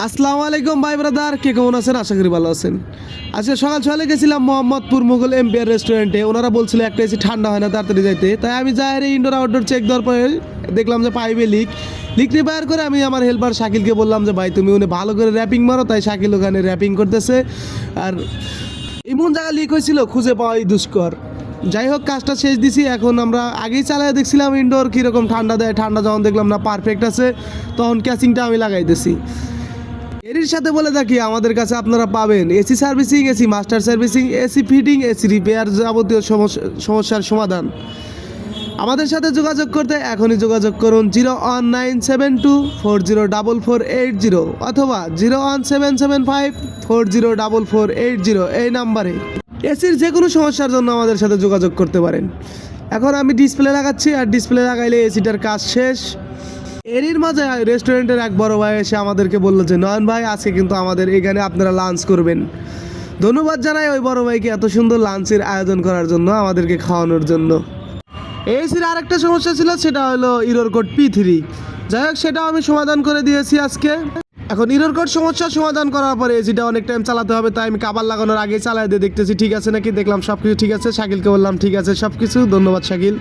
আসসালামু আলাইকুম ভাই ব্রাদার, কে কেমন আছেন? আশা করি ভালো আছেন। আজকে সকাল সকালে গেছিলাম মোহাম্মদপুর মুঘল এম্পিয়ার রেস্টুরেন্টে। ওনারা বলছিল একটা এসি ঠান্ডা হয় না, তাড়াতাড়ি যাইতে। তাই আমি যাই ইনডোর আউটডোর চেক দেওয়ার পরে দেখলাম যে পাইপে লিক রিপেয়ার করে আমি আমার হেল্পার শাকিলকে বললাম যে ভাই তুমি উনি ভালো করে র্যাপিং মারো। তাই শাকিল ওখানে র্যাপিং করতেছে। আর এমন জায়গা লিক হয়েছিল খুঁজে পাওয়াই দুষ্কর। যাই হোক, কাজটা শেষ দিছি। এখন আমরা আগেই চালায় দেখছিলাম ইনডোর কীরকম ঠান্ডা দেয়। ঠান্ডা যখন দেখলাম না পারফেক্ট আছে, তখন ক্যাচিংটা আমি লাগাইতেছি। এর সাথে বলে থাকি আমাদের কাছে আপনারা পাবেন AC servicing, AC master servicing, AC fitting, AC repair, যাবতীয় সমস্যার সমাধান। আমাদের সাথে যোগাযোগ করতে এখনই যোগাযোগ করুন 01972404480 অথবা 01775404480 এই নাম্বারে এসির যে কোনো সমস্যার জন্য আমাদের সাথে যোগাযোগ করতে পারেন। এখন আমি ডিসপ্লে লাগাচ্ছি, আর ডিসপ্লে লাগাইলে এসিটার কাজ শেষ। এরই মাঝে রেস্টুরেন্টের এক বড় ভাই এসে আমাদেরকে বললো যে নয়ন ভাই, আজকে কিন্তু আমাদের এখানে আপনারা লাঞ্চ করবেন। ধন্যবাদ জানাই ওই বড় ভাইকে এত সুন্দর লাঞ্চের আয়োজন করার জন্য, আমাদেরকে খাওয়ানোর জন্য। এসির আরেকটা সমস্যা ছিল, সেটা হলো ইরর কোড P3। যাই হোক, সেটাও আমি সমাধান করে দিয়েছি আজকে। এখন ইরর কোড সমস্যার সমাধান করার পরে এসিটা অনেক টাইম চালাতে হবে, তাই আমি কাবার লাগানোর আগে চালাই দিয়ে দেখতেছি ঠিক আছে নাকি। দেখলাম সব কিছু ঠিক আছে। শাকিলকে বললাম ঠিক আছে সব কিছু। ধন্যবাদ শাকিল।